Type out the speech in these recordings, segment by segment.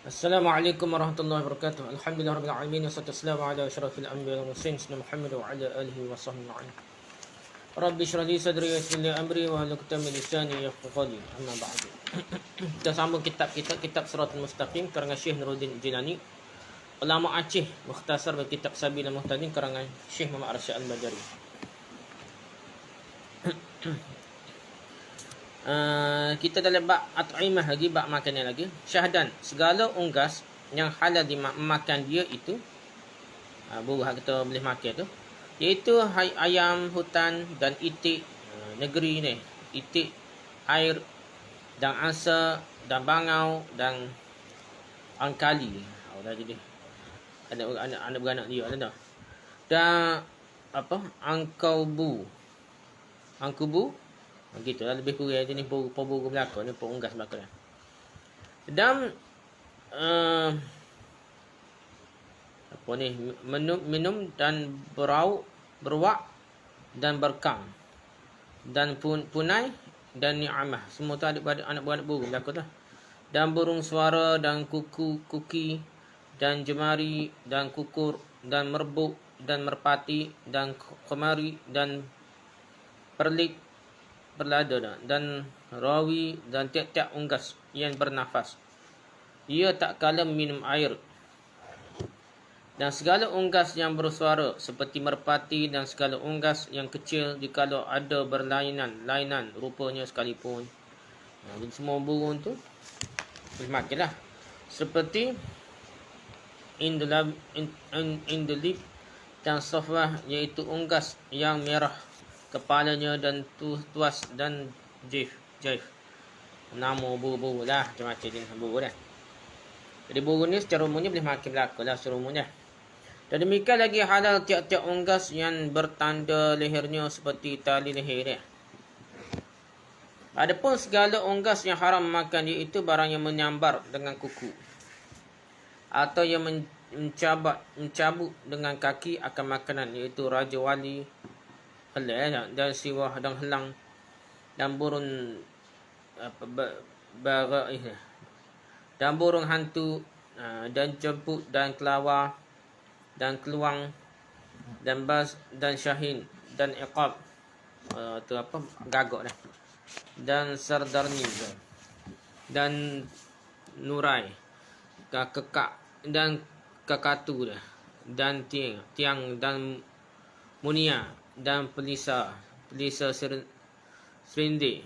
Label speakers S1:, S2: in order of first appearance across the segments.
S1: Assalamualaikum warahmatullahi wabarakatuh. Alhamdulillahirabbil alamin wassalatu wassalamu ala asyrafil anbiya'i wal mursalin sayyidina Muhammad wa ala alihi wa sahbihi. Rabbi shrah li sadri wa yassir li amri wa hlul 'uqdatam min lisani yafqahu qawli. Amma ba'du. Kita sambung kitab kita, kitab Siratul Mustaqim karangan Syekh Nuruddin Jilani. Ulama Aceh mukhtasar bagi kitab Sabilul Muhtadin karangan Syekh Muhammad Arsyad Al-Badari. Kita dalam bab at'imah lagi, bab makanan lagi. Syahdan, segala unggas yang halal dimakan dia itu, buah kita boleh makan tu, iaitu ayam hutan dan itik negeri ni, itik air dan angsa dan bangau dan angkali. Dah jadi anak beranak dia ada. Dan apa? Angkubu. Begitu lah, lebih kurang jenis pemburu belakang ni, pengunggas belakang. Dan apa ni, minum dan berwak dan berkam dan punai dan ni'amah, semua tu anak beranak burung belakang lah. Dan burung suara dan kuki dan jemari dan kukur dan merbuk dan merpati dan kemari dan perlik berlada dan rawi dan tiap-tiap unggas yang bernafas, ia tak kala minum air. Dan segala unggas yang bersuara seperti merpati dan segala unggas yang kecil jikalau ada berlainan rupanya sekalipun. Jadi semua burung tu boleh makan lah. Seperti indolib dan sofwah, iaitu unggas yang merah kepalanya dan tuas dan jaif. Nama buru-buru lah, macam-macam jenis buru dah. Jadi buru ni secara umumnya boleh makan belaka lah secara umumnya. Dan demikian lagi halal tiap-tiap unggas yang bertanda lehernya seperti tali leher dia. Adapun segala unggas yang haram makan iaitu barang yang menyambar dengan kuku atau yang mencabut dengan kaki akan makanan, iaitu raja wali, helai dan siwah dan helang dan burung dan burung hantu dan jemput dan kelawar dan keluang dan bas dan syahin dan iqab, tu apa, gagak dah, dan sardarni dan nurai, kekak dan kakatu dah, dan tiang dan munia dan pelisa serindi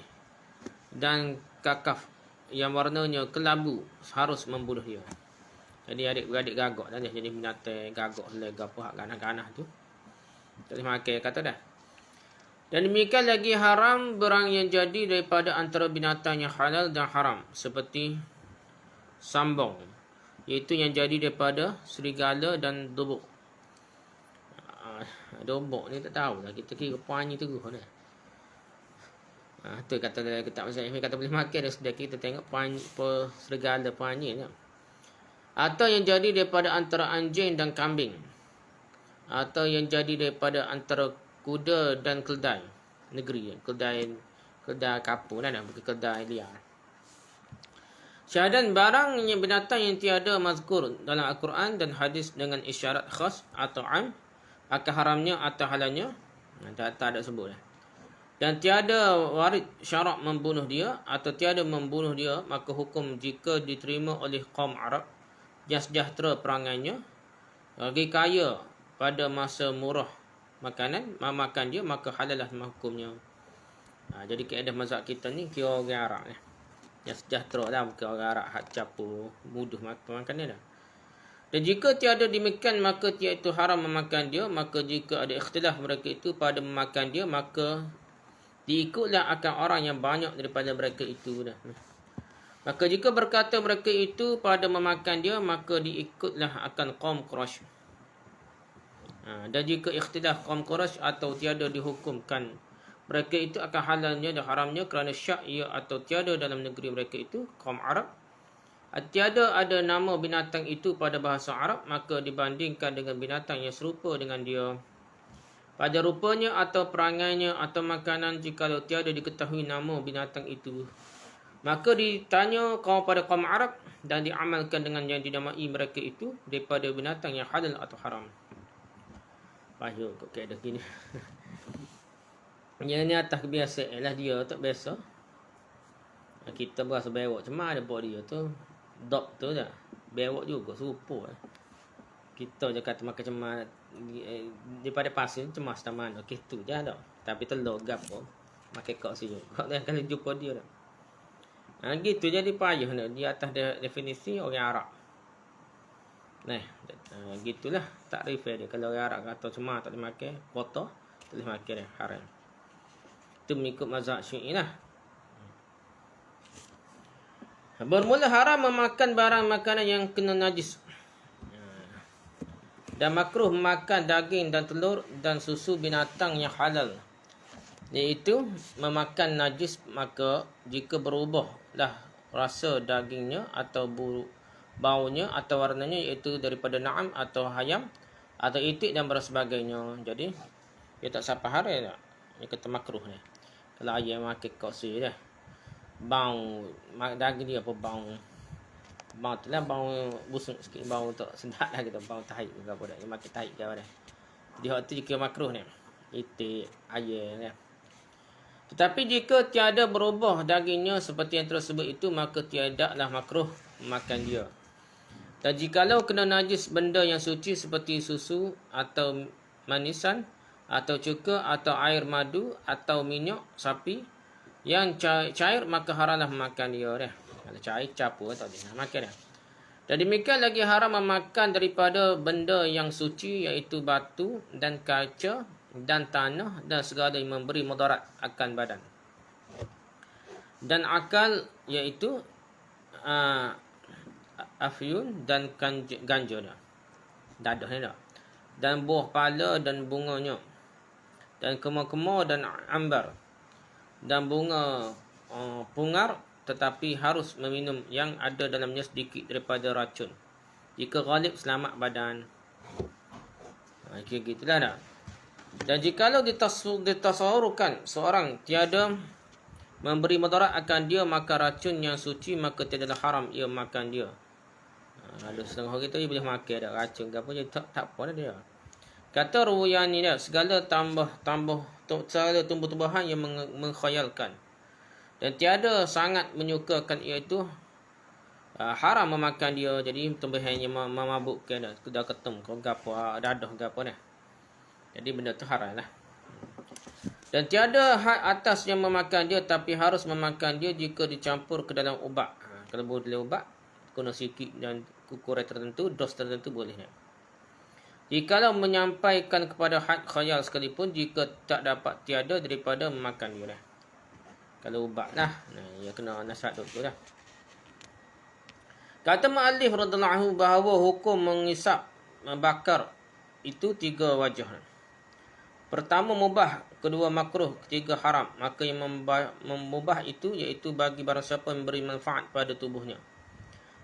S1: dan kakaf yang warnanya kelabu, harus membunuh dia. Jadi adik-beradik gagak dah, jadi binatang gagak lega apa hak ganah-ganah tu tak boleh makan kata dah. Dan demikian lagi haram barang yang jadi daripada antara binatang yang halal dan haram, seperti sambong, iaitu yang jadi daripada serigala dan dobok. Dobok ni tak tahu lah, kita kira panyi terus dah. Tu kata kita kata boleh makan dah, sudah kita tengok panyi serigala panyi ni. Atau yang jadi daripada antara anjing dan kambing, atau yang jadi daripada antara kuda dan keldai negeri, keldai kapur lah, bukan keldai liar. Syahadan barang yang binatang yang tiada mazkur dalam Al-Quran dan hadis dengan isyarat khas atau am akan haramnya atau halalnya, tak ada sebut lah. Dan tiada warid syarak membunuh dia atau tiada membunuh dia, maka hukum jika diterima oleh kaum Arab yang sejahtera perangainya, lagi kaya pada masa murah makanan, makan dia, maka halal lah hukumnya. Jadi kaedah mazhab kita ni kira orang Arab ni yang sejahtera lah, bukan orang Arab hak capur mudah makan dia dah. Dan jika tiada demikian, maka tiada itu haram memakan dia. Maka jika ada ikhtilaf mereka itu pada memakan dia, maka diikutlah akan orang yang banyak daripada mereka itu dah. Maka jika berkata mereka itu pada memakan dia, maka diikutlah akan kaum Quraisy. Dan jika ikhtilaf kaum Quraisy atau tiada dihukumkan mereka itu akan halalnya dan haramnya kerana syak ia atau tiada dalam negeri mereka itu, kaum Arab, tiada ada nama binatang itu pada bahasa Arab, maka dibandingkan dengan binatang yang serupa dengan dia pada rupanya atau perangainya atau makanan, jikalau tiada diketahui nama binatang itu, Maka ditanya kaum pada kaum Arab dan diamalkan dengan yang dinamai mereka itu daripada binatang yang halal atau haram. Payah kok kaedah gini. Yang ni atas kebiasaan lah, dia tak biasa. Kita berasa bewak macam mana buat dia tu. Dog tu dah. Bewak juga serupa. Kita je kata makan cemas daripada pasir cemas tak mana. Okey tu je dah. Tapi telur gapo makan kok si juga. Kalau jumpa dia dah. Gitu jadi payah nak di atas definisi orang Arab. Nah, gitulah takrif dia. Kalau orang Arab kata cemas tak boleh makan, kotor tak boleh makan dah, haram. Itu mengikut mazhab Syi'i lah. Bermula haram memakan barang makanan yang kena najis. Dan makruh memakan daging dan telur dan susu binatang yang halal. Iaitu memakan najis, maka jika berubahlah rasa dagingnya atau baunya atau warnanya, iaitu daripada na'am atau hayam atau itik dan sebagainya. Jadi dia tak sampai hari tak. Dia kata makruh ni. Kalau ayam makan koksi dah. Bau daging dia apa bau tu lah, bau busuk sikit, bau tak sedap lah kita, bau tahi ke apa dah. Dia makan tahi ke apa dah. Jadi hak tu jika makruh ni. Itik ayam ni. Tetapi jika tiada berubah dagingnya seperti yang tersebut itu, maka tiadalah makruh makan dia. Dan jikalau kena najis benda yang suci seperti susu atau manisan atau cuka atau air madu atau minyak sapi yang cair, maka haramlah memakan dia dah. Kalau cair capur tak boleh makan dah. Dan demikian lagi haram memakan daripada benda yang suci, iaitu batu dan kaca dan tanah dan segala yang memberi mudarat akan badan. Dan akal, iaitu afyun dan ganja dah. Dadah ni dah. Dan buah pala dan bunganya. Dan kemar-kemar dan ambar. Dan bunga pungar, tetapi harus meminum yang ada dalamnya sedikit daripada racun. Jika ghalib, selamat badan. Gitulah dah. Dan jikalau ditasawurkan seorang tiada memberi mudarat akan dia, maka racun yang suci, maka tiadalah haram ia makan dia. Ada setengah orang kita dia boleh makan dah racun ke apa, je tak apa dah dia. Kata Ruwayani dah, segala segala tumbuh-tumbuhan yang mengkhayalkan dan tiada sangat menyukakan iaitu haram memakan dia. Jadi tumbuhan yang memabukkan dah ketum ke gapo, dadah ke apa dah. Jadi benda tu haram lah. Dan tiada had atas yang memakan dia, tapi harus memakan dia jika dicampur ke dalam ubat. Kalau boleh ubat, kena sikit dan ukuran tertentu, dos tertentu boleh. Jikalau menyampaikan kepada had khayal sekalipun, jika tak dapat tiada daripada memakan dia. Kalau ubat lah, ya kena nasihat doktor lah. Kata mu'allif radhiyallahu anhu bahawa hukum mengisap bakar itu 3 wajah. Pertama mubah, kedua makruh, ketiga haram. Maka yang mubah itu iaitu bagi barang siapa memberi manfaat pada tubuhnya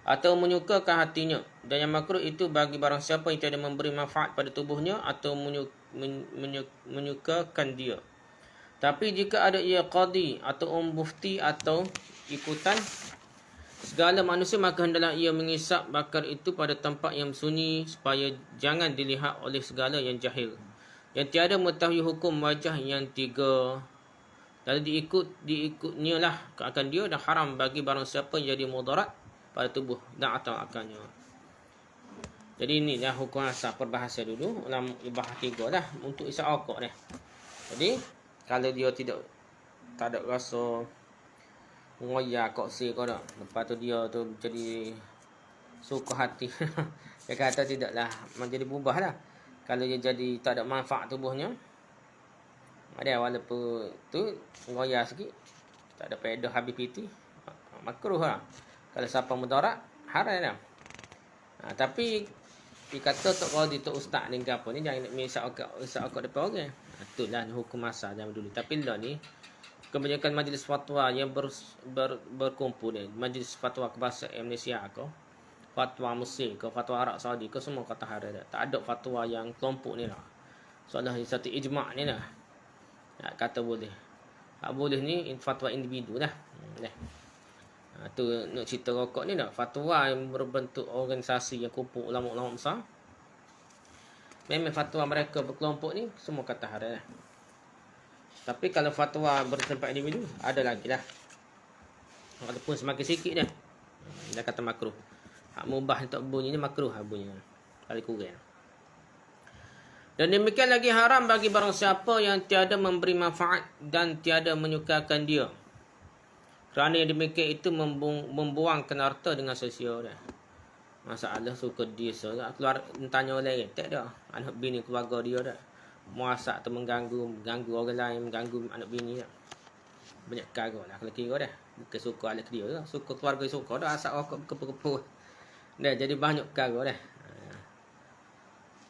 S1: atau menyukakan hatinya. Dan yang makruh itu bagi barang siapa yang tiada memberi manfaat pada tubuhnya atau menyukakan dia. Tapi jika ada ia qadi atau mufti atau ikutan segala manusia, maka hendaklah ia mengisap bakar itu pada tempat yang sunyi, supaya jangan dilihat oleh segala yang jahil, yang tiada mengetahui hukum wajah yang 3. Lalu diikutnya lah akan dia, dan haram bagi barang siapa yang jadi mudarat pada tubuh dan atau akalnya. Jadi ini dah hukum asal perbahasa dulu dalam ibahah 3 dah untuk isap rokok dah. Jadi kalau dia tak ada rasa ngoyak koksi kau dah, lepas tu dia tu jadi suka hati. Dia kata tidaklah menjadi berubah lah. Kalau dia jadi tak ada manfaat tubuhnya, ada walaupun tu ngoyak sikit, tak ada faedah habis piti, makruh lah. Kalau siapa mudarat, haram lah. Tapi dikata tok qadi tok ustaz ni ke apa ni, jangan nak misal akak depan orang. Itulah hukum asal zaman dulu. Tapi lah ni kebanyakan majlis fatwa yang berkumpul ni, majlis fatwa kebangsaan Malaysia ke, fatwa Mesir ke, fatwa Arab Saudi ke, semua kata haram dah. Tak ada fatwa yang kelompok ni lah. Soalah satu ijma' ni lah. Kata boleh. Tak boleh ni fatwa individu lah. Tu nak cerita rokok ni nak fatwa yang berbentuk organisasi yang kumpul ulama-ulama besar. Memang fatwa mereka berkelompok ni semua kata haram lah. Tapi kalau fatwa bertempat individu ada lagi lah. Walaupun semakin sikit dia. Dia kata makruh. Hak mubah untuk bunyi ni makruh bunyi. Paling kurang. Dan demikian lagi haram bagi barang siapa yang tiada memberi manfaat dan tiada menyukakan dia. Kerana yang demikian itu membuangkan harta dengan sia-sia dia. Masalah suka dia keluar tanya orang tak dia. Anak bini keluarga dia dah. Muasak atau mengganggu orang lain, mengganggu anak bini dia. Banyak perkara lah kalau kira dah. Bukan suka anak dia dah. Suka keluarga suka dah. Asal rokok kepo-kepo. Dah jadi banyak perkara dah.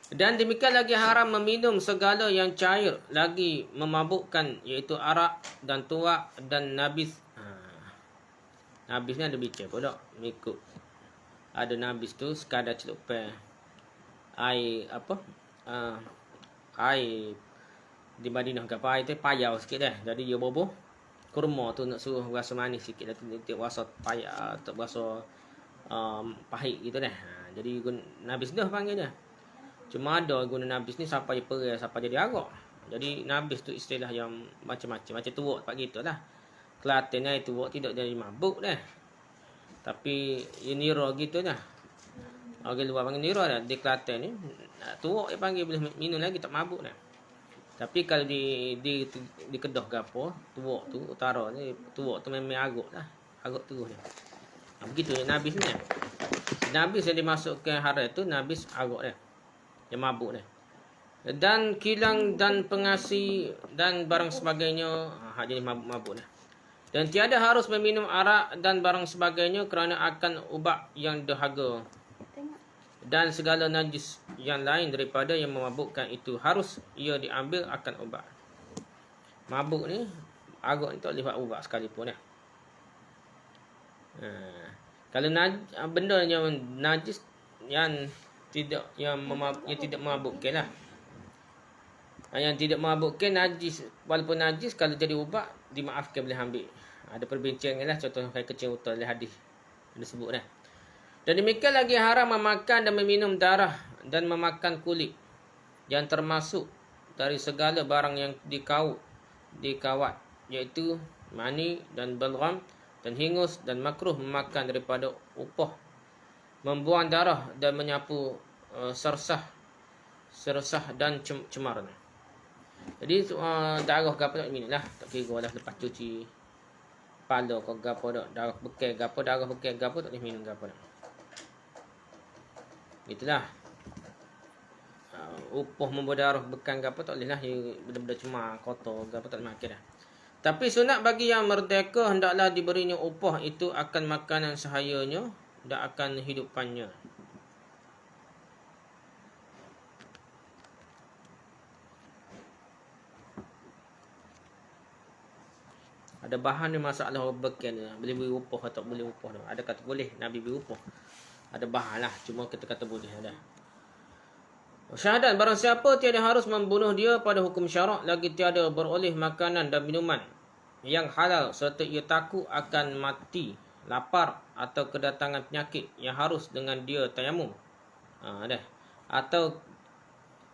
S1: Dan demikian lagi haram meminum segala yang cair lagi memabukkan, iaitu arak dan tuak dan nabis. Nabis ni ada bicara pun tak? Mengikut. Ada nabis tu sekadar celupan air apa? Air di Madinah ke apa air tu payau sikit dah. Jadi dia boboh. Kurma tu nak suruh rasa manis sikit dah tu rasa payah atau rasa pahit gitu dah. Jadi nabis dah panggil dia. Cuma ada guna nabis ni sampai perai sampai jadi arak. Jadi nabis tu istilah yang macam-macam. Macam tuak tempat kita lah. Kelantan ni tuak tidak jadi mabuk dah. Tapi nira gitu dah. Orang luar panggil nira dah. Di Kelantan ni tuak dia panggil boleh minum lagi tak mabuk dah. Tapi kalau di Kedah ke apa, tuak tu utara ni tuak tu memang arak lah. Arak terus dia. Begitu nabis ni. Nabis yang dimasukkan haram tu nabis arak dia. Yang mabuk dia. Dan kilang dan pengasi dan barang sebagainya jadi mabuk dia. Dan tiada harus meminum arak dan barang sebagainya kerana akan ubat yang dahaga. Dan segala najis yang lain daripada yang memabukkan itu harus ia diambil akan ubat. Mabuk ni, arak ni tak boleh buat ubat sekalipun. Kalau benda yang najis yang tidak memabukkan lah. Yang tidak memabukkan najis, walaupun najis kalau jadi ubat dimaafkan boleh ambil. Ada perbincangan lah, contoh kayak kecil utara oleh hadis ada sebut dah. Dan demikian lagi haram memakan dan meminum darah dan memakan kulit yang termasuk dari segala barang yang dikawat, iaitu mani dan balgham dan hingus, dan makruh memakan daripada upah, membuang darah dan menyapu sersah dan cemar. Jadi darah ke apa tak minum lah. Tak kira lah lepas cuci kepala ke apa tak. Darah bekal ke apa tak boleh minum ke apa tak. Itulah. Upah membawa darah bekal ke apa tak boleh lah. Benda-benda cemar, kotor ke apa tak boleh makan lah. Tapi sunat bagi yang merdeka hendaklah diberinya upah itu akan makanan sahayanya dan akan hidupannya. Ada bahan ni masalah bekal ni. Boleh beri upah atau boleh upah tu. Ada kata boleh Nabi beri upah. Ada bahan lah. Cuma kita kata boleh ada. Syahadat barang siapa tiada harus membunuh dia pada hukum syarak, lagi tiada beroleh makanan dan minuman yang halal serta ia takut akan mati, lapar atau kedatangan penyakit yang harus dengan dia tayamum. Atau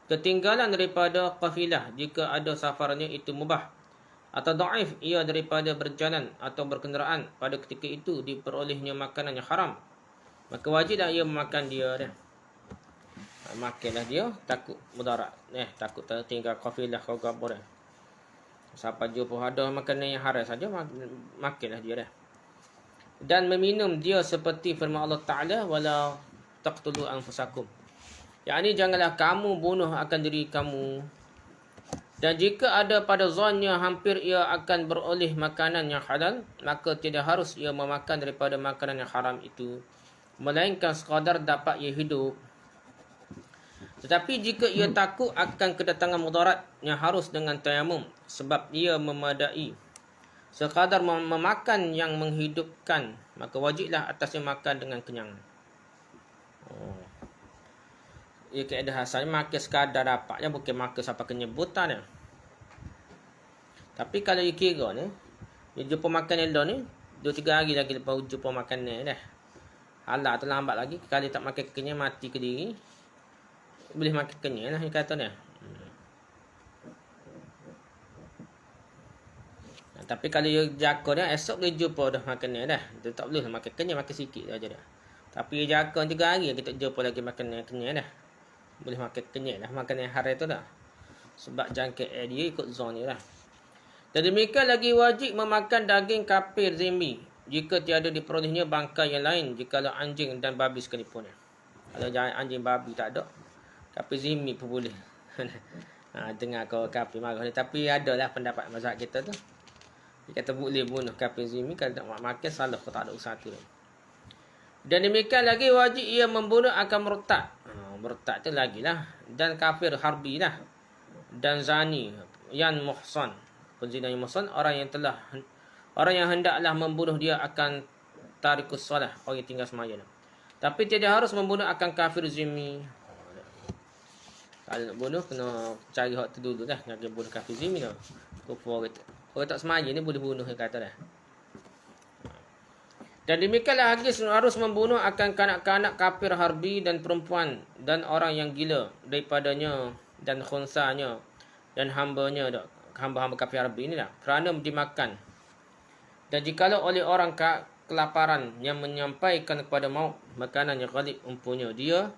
S1: ketinggalan daripada qafilah jika ada safarnya itu mubah. Atau dhaif ia daripada berjalan atau berkenderaan pada ketika itu diperolehnya makanan yang haram, maka wajiblah ia memakan dia dah. Makanlah dia takut mudarat, takut tertinggal qafilah kau apa dah. Sampai jumpa ada makanan yang haram saja makanlah dia dah. Dan meminum dia seperti firman Allah Taala, wala taqtulu anfusakum. Yakni janganlah kamu bunuh akan diri kamu. Dan jika ada pada zannya hampir ia akan beroleh makanan yang halal, maka tidak harus ia memakan daripada makanan yang haram itu, melainkan sekadar dapat ia hidup. Tetapi jika ia takut akan kedatangan mudarat yang harus dengan tayamum, sebab ia memadai sekadar memakan yang menghidupkan, maka wajiblah atasnya makan dengan kenyang. Ia keadaan asalnya makan sekadar dapatnya, bukan makan sampai kenyebutan dia. Tapi kalau ia kira ni, dia jumpa makan elok ni, 2-3 hari lagi lepas jumpa makanan dah. Halal terlambat lagi. Kalau tak makan kenyang, mati ke diri. Boleh makan kenyang lah, dia kata dia. Tapi kalau dia jaga dia, esok dia jumpa dah makanan dah. Dia tak boleh makan kenyang, makan sikit saja dah. Tapi dia jaga 3 hari, kita jumpa lagi makanan kenyang dah. Boleh makan kenyang lah, makanan haram tu dah. Sebab jangkit dia ikut zon dia lah. Dan demikian lagi wajib memakan daging kafir zimmi jika tiada diperolehnya bangkai yang lain, jikalau anjing dan babi sekalipun. Kalau anjing babi tak ada, kafir zimmi pun boleh. Dengar kau kafir marah ni. Tapi adalah pendapat mazhab kita tu. Dia kata boleh bunuh kafir zimmi kalau nak makan, salah kau tak ada usaha tu. Dan demikian lagi wajib ia membunuh akan murtad. Murtad tu lagi lah. Dan kafir harbi lah. Dan zani yang muhsan. Penzina yang muhsan, orang yang hendaklah membunuh dia akan tarikus solah, orang yang tinggal sembahyang. Tapi tidak harus membunuh akan kafir zimmi. Kalau nak bunuh kena cari hak tu dulu dah. Nak bunuh kafir zimmi dah. Kufur kata. Orang tak sembahyang ni boleh bunuh, dia kata dah. Dan demikianlah harus membunuh akan kanak-kanak kafir harbi dan perempuan dan orang yang gila daripadanya dan khunsanya dan hambanya, hamba-hamba kafir harbi ni lah, kerana dimakan. Dan jikalau oleh orang kelaparan yang menyampaikan kepada maut makanan yang ghalib umpunya dia,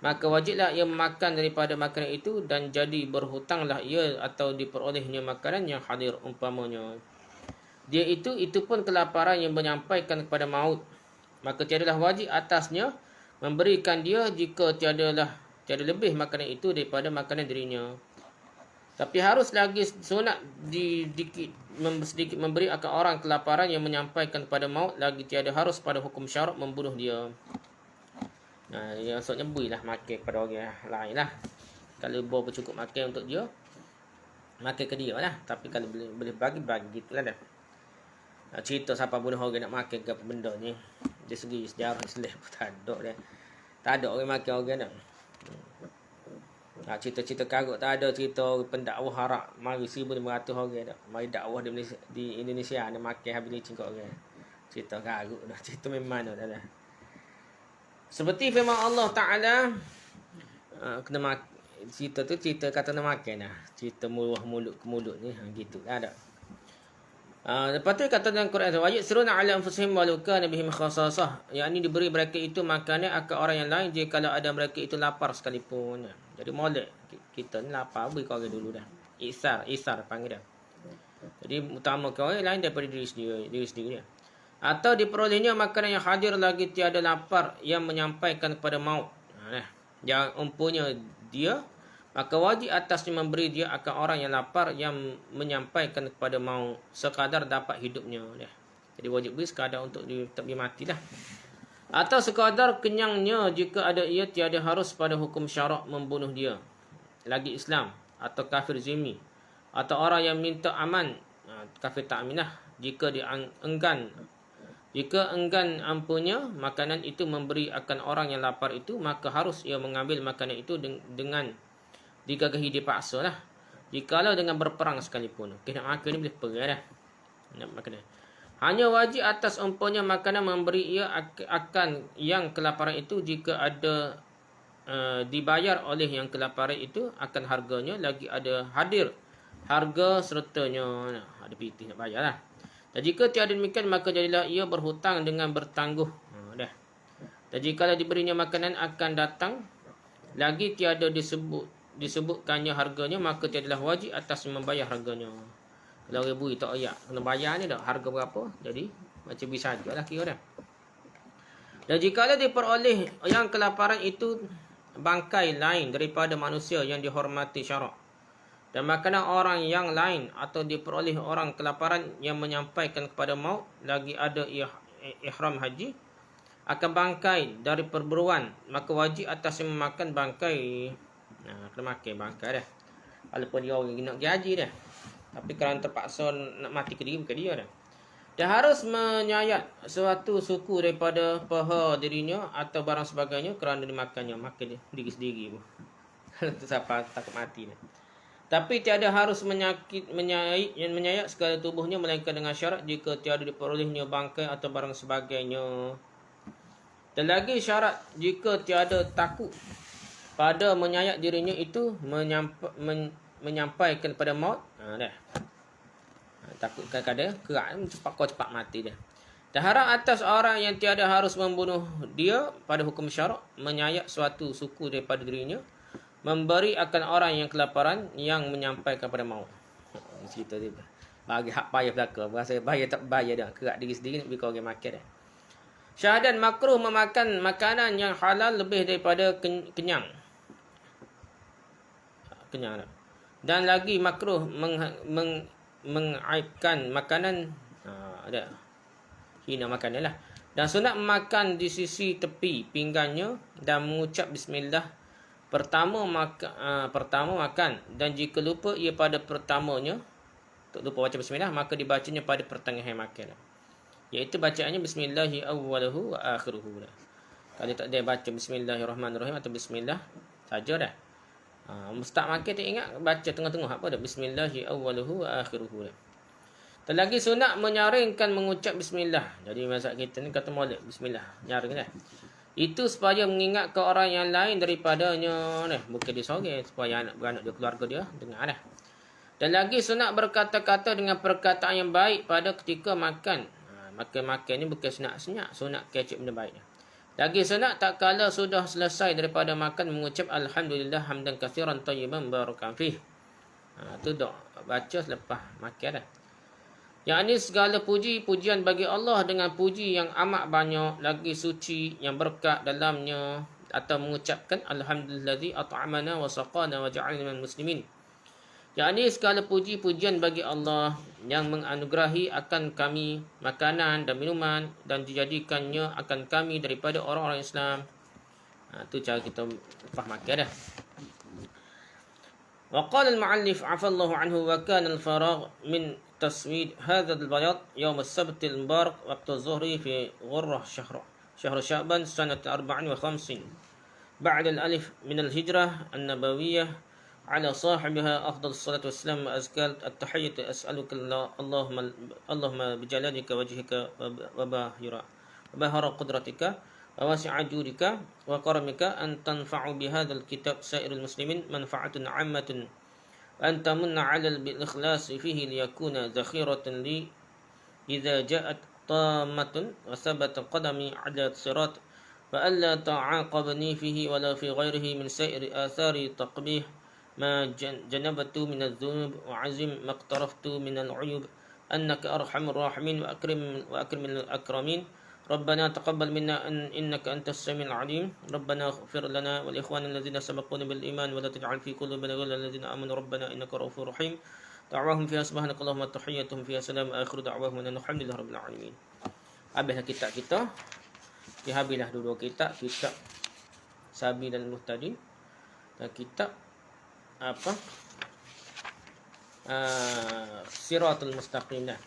S1: maka wajiblah ia memakan daripada makanan itu, dan jadi berhutanglah ia atau diperolehnya makanan yang hadir umpamanya dia itu pun kelaparan yang menyampaikan kepada maut, maka tiadalah wajib atasnya memberikan dia jika tiada lebih makanan itu daripada makanan dirinya. Tapi harus lagi sunat sedikit memberi akan orang kelaparan yang menyampaikan kepada maut, lagi tiada harus pada hukum syarak membunuh dia. Yang maksudnya berilah makan kepada orang lain lah. Kalau boleh cukup makan untuk dia, makan ke dia lah. Tapi kalau boleh bagi gitulah dah. Cerita siapa bunuh orang nak makan ke apa benda ni, dari segi sejarah Islam pun tak ada dah. Tak ada orang makan orang dah. Cerita-cerita karut tak ada. Cerita pendakwah harap mari 1,500 orang dah. Mari dakwah di Indonesia nak makan habis ni cingkok orang. Cerita karut dah. Cerita memang dah. Seperti firman Allah Ta'ala, cerita tu cerita kata nak makan dah. Cerita mulut ke mulut ni, gitu lah ada. Lepas tu kata dalam Quran, wajib seruna ala anfusihim walau kana bihim khasasah, yakni diberi mereka itu makanan akan orang yang lain jika ada mereka itu lapar sekalipun. Jadi molek kita ni lapar, beri kau orang dulu dah. Isar panggil dah. Jadi utama kau orang lain daripada diri sendiri. Atau diperolehnya makanan yang hadir lagi tiada lapar yang menyampaikan kepada maut. Yang umpunya dia, maka wajib atasnya memberi dia akan orang yang lapar yang menyampaikan kepada maut sekadar dapat hidupnya. Jadi wajib beri sekadar untuk dia mati lah. Atau sekadar kenyangnya jika ada ia, tiada harus pada hukum syarak membunuh dia. Lagi Islam atau kafir zimmi atau orang yang minta aman, kafir ta'minah, jika enggan ampunya makanan itu memberi akan orang yang lapar itu, maka harus ia mengambil makanan itu dengan digagahi dipaksa lah. Jikalau dengan berperang sekalipun. Nak makan ni boleh pergi dah. Nak makan. Hanya wajib atas umpanya makanan memberi ia akan yang kelaparan itu jika ada dibayar oleh yang kelaparan itu akan harganya, lagi ada hadir harga sertanya. Ada pitih nak bayar lah. Dan jika tiada demikian, maka jadilah ia berhutang dengan bertangguh. Dah. Dan jikalau diberinya makanan akan datang, lagi tiada disebutkannya harganya, maka tiadalah wajib atas membayar harganya. Kalau orang beri tak ayak, kena bayar ni dah harga berapa. Jadi macam bisa sajalah kira dah. Dan jikalau diperoleh yang kelaparan itu bangkai lain daripada manusia yang dihormati syarak, dan makanan orang yang lain, atau diperoleh orang kelaparan yang menyampaikan kepada maut, lagi ada ihram haji akan bangkai dari perburuan, maka wajib atas yang memakan bangkai. Kena makan bangkai dah. Walaupun dia orang nak pergi haji dah. Tapi kerana terpaksa nak mati ke diri, bukan dia dah. Dan harus menyayat suatu suku daripada paha dirinya atau barang sebagainya kerana dimakannya. Makan dia diri sendiri pun. Kalau tu siapa takut mati dah. Tapi tiada harus menyayat segala tubuhnya melainkan dengan syarat jika tiada diperolehnya bangkai atau barang sebagainya. Dan lagi syarat jika tiada takut pada menyayat dirinya itu menyampaikan pada maut. Dah. Takut kadang-kadang kerak cepat mati dah. Dan haram atas orang yang tiada harus membunuh dia pada hukum syarak menyayat suatu suku daripada dirinya, memberi akan orang yang kelaparan yang menyampaikan pada maut. Cerita dia. Bagi hak payah belaka. Berasa bayar tak bayar dah. Kerak diri sendiri nak bagi kau orang makan dah. Syahadat makruh memakan makanan yang halal lebih daripada kenyang. Kenyang dah. Dan lagi makruh mengaibkan makanan. Ada. Hina makanan lah. Dan sunat memakan di sisi tepi pinggannya dan mengucap bismillah pertama makan, dan jika lupa ia pada pertamanya, lupa baca bismillah, maka dibacanya pada pertengahan makan, iaitu bacaannya bismillahi awwaluhu wa akhiruhu. Kalau tak ada baca bismillahirrahmanirrahim atau bismillah saja dah. Mustaq makan tak ingat baca tengah-tengah apa dah, bismillahi awwaluhu wa akhiruhu. Dan lagi sunat menyaringkan mengucap bismillah. Jadi mazhab kita ni kata molek bismillah, nyaring dah. Itu supaya mengingat ke orang yang lain daripadanya. Bukan dia seorang, supaya anak-beranak dia, keluarga dia dengar dah. Dan lagi sunat berkata-kata dengan perkataan yang baik pada ketika makan. Makan ni bukan sunat senyap, sunat kecik benda baik. Lagi sunat tak kala sudah selesai daripada makan mengucap alhamdulillah hamdan katsiran tayyiban barakan fih. Tu doa baca selepas makan dah. Yang ini segala pujian bagi Allah dengan puji yang amat banyak, lagi suci yang berkat dalamnya, atau mengucapkan alhamdulillazi at'amana wa saqana wa ja'alna minal muslimin. Yang ini segala pujian bagi Allah yang menganugerahi akan kami makanan dan minuman dan dijadikannya akan kami daripada orang-orang Islam. Itu cara kita lepas makan dah. وقال المؤلف عفى الله عنه وكان الفراغ من تسويد هذا البياض يوم السبت المبارك وقت الظهر في غرة شهر شعبان سنة 54 بعد الألف من الهجرة النبوية على صاحبها أفضل الصلاة والسلام وأزكى التحية أسألك اللهم بجلالك وجهك وبهر قدرتك وواسع جودك وكرمك أن تنفع بهذا الكتاب سائر المسلمين منفعة عامة وأن تمن على الإخلاص فيه ليكون ذخيرة لي إذا جاءت طامة وثبت قدمي على الصراط وألا تعاقبني فيه ولا في غيره من سائر آثار تقبيح ما جنبت من الذنوب وعزم ما اقترفت من العيوب أنك أرحم الراحمين وأكرم الأكرمين ربنا تقبل منا إنك أنت السميع العليم ربنا اغفر لنا والإخوان الذين سبقونا بالإيمان ولا تجعل في قلوبنا غلا للذين آمنوا ربنا إنك رؤوف رحيم دعواهم فيها سبحانك اللهم تحيتهم فيها سلام آخر دعواهم أن الحمد لله رب العالمين. Habislah kitab kita. Habislah dua kitab Sabil dan Muhtadin dan kitab Siratul Mustaqim dah.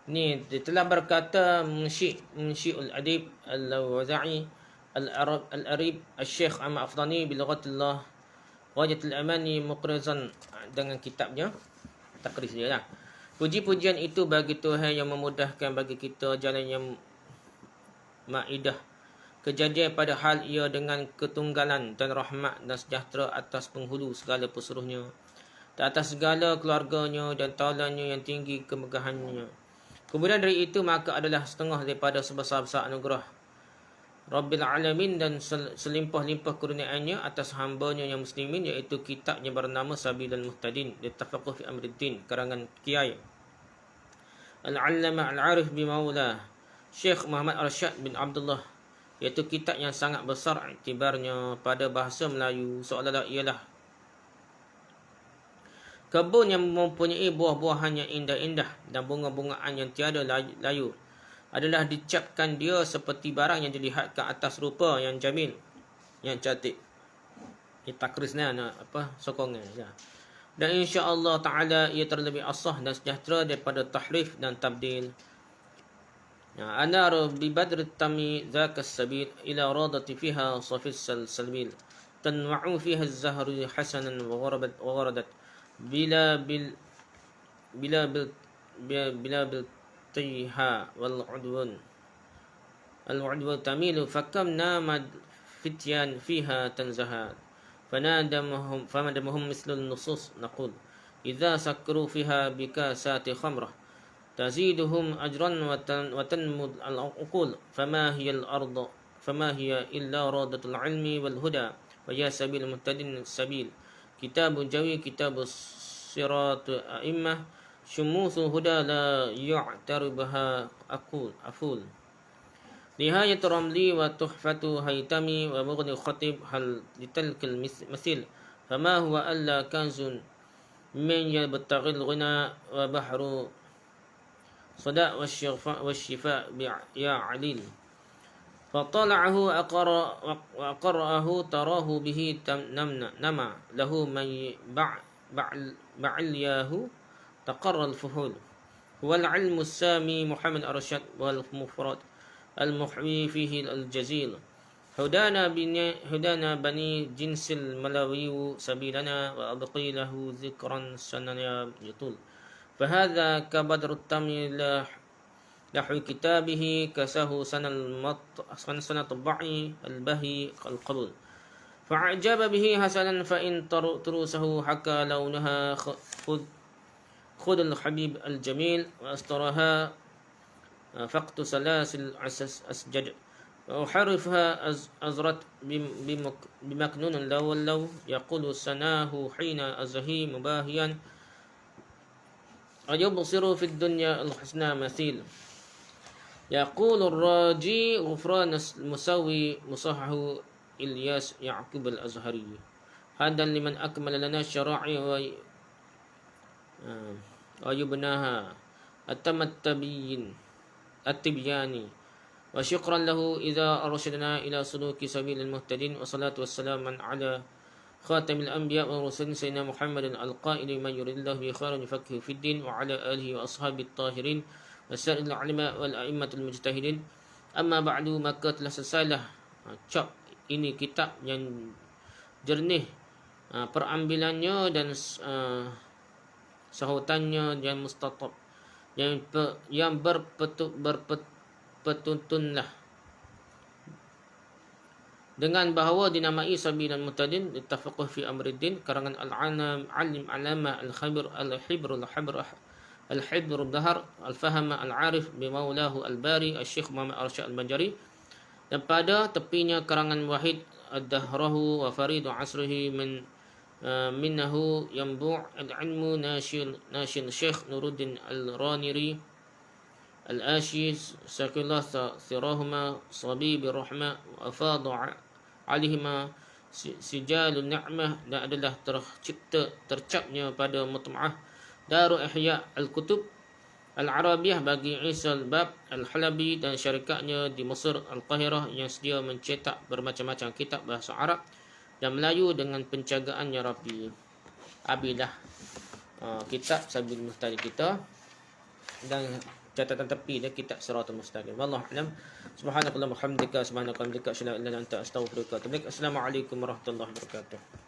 S1: Ni dia telah berkata Munsyi'ul Adib Al-Waza'i Al-Arib Al-Syekh Ahmad Afdani Bilughatillah Ghayatul Amani Muqrizan, dengan kitabnya takris dia lah. Puji-pujian itu bagi Tuhan yang memudahkan bagi kita jalan yang ma'idah, kejadian pada hal ia dengan ketunggalan dan rahmat dan sejahtera atas penghulu segala pesuruhnya, dan atas segala keluarganya dan taulannya yang tinggi kemegahannya. Kemudian dari itu maka adalah setengah daripada sebesar-besar anugerah Rabbil Alamin dan selimpah-limpah kurniaannya atas hambanya yang muslimin, iaitu kitab yang bernama Sabil dan Muhtadin Litafaqquh fi Amriddin karangan Kiai Al-Allama Al-Arif Bimaula Syekh Muhammad Arsyad bin Abdullah, iaitu kitab yang sangat besar iktibarnya pada bahasa Melayu, seolah-olah ialah kebun yang mempunyai buah-buahan yang indah-indah dan bunga-bungaan yang tiada layu, adalah dicapkan dia seperti barang yang dilihat ke atas rupa yang jamil, yang cantik. Ini takris ni sokongan. Dan insya-Allah taala ia terlebih asah dan sejahtera daripada tahrif dan tabdil. Anar bi badr tami zaka sabil ila radati fiha safis salbil tanwa'u fiha az-zahru hasanan wa gharadat bila bil bila bil bila bil tiha wal udwan al-udwa tamilu fakam namad fityan fiha tanzahat فمدمهم مثل النصوص نقول إذا سكروا فيها بكاسات خمرة تزيدهم أجرا وتنمو العقول فما هي إلا رادة العلم والهدى ويا سبيل المهتدين السبيل كتاب جوي كتاب الصراط أئمة شموس هدى لا يعتربها أفول نهاية رملي وتحفة هيتمي ومغني الخطيب هل لتلك المثيل فما هو ألا كنز من يبتغي الغنى وبحر صداء والشفاء يا عليل فطلعه وأقرأه تراه به نما له من بعلياه تقر الفهول هو العلم السامي محمد أرشد والمفرد المحوي فيه الجزيل هدانا بني جنس الملوي سبيلنا وأبقي له ذكرا سننا يطول فهذا كبدر التمي لحو كتابه كسه سنة طبعي البهي القبول فعجب به حسنا فإن تروسه حكى لونها خذ الحبيب الجميل وأسترها فقط سلاسل أسجد وأحرفها أزرت بمكنون لو يقول سناه حين أزهي مباهيا ويبصر في الدنيا الحسنى مثيل يقول الراجي غفران المسوي مصحح إلياس يعقوب الأزهري هذا لمن أكمل لنا الشرائع ويبناها أتم التبياني وشكرا له إذا أرشدنا إلى سلوك سبيل المهتدين والصلاة والسلام على خاتم الأنبياء والرسل سيدنا محمد القائل من يريد الله به خيرا يفقهه في الدين وعلى آله وأصحابه الطاهرين وسائر العلماء والأئمة المجتهدين أما بعد maka telah selesailah ini kitab yang jernih perambilannya dan sahutannya yang mustatab yang berpetuntunlah dengan bahawa dinamai Sabilan Muhtadin Tafaqquh fi Amriddin karangan Al-Alim Alama Al-Khabir Al-Hibr Al-Dahar Al-Fahama Al-Arif Bimaulahu Al-Bari Al-Syekh Muhammad Arsyad Al-Banjari dan pada tepinya karangan Wahid Ad-Dahrahu wa Faridu Asrihi minnahu yanbu' al-ilmu nashin Syekh Nuruddin Al-Raniri Al-Ashi Sakillah Thirahuma Sabi Birrahmah wa afadu alihima sijalun ni'mah dan adalah tercapnya pada mutma'ah Daru Ihya Al-Kutub Al-Arabiyah bagi Isa Al-Bab Al-Halabi dan syarikatnya di Mesir Al-Qahirah yang sedia mencetak bermacam-macam kitab bahasa Arab dan Melayu dengan penjagaannya rapi. Abilah kitab Sabil Mustaqim kita dan catatan tepi dia kitab Siratul Mustaqim. Wallahu a'lam. Subhanakallahumma hamdika subhanakallahumma asyhadu an la ilaha illa anta astaghfiruka wa atubu ilaik. Assalamualaikum warahmatullahi wabarakatuh.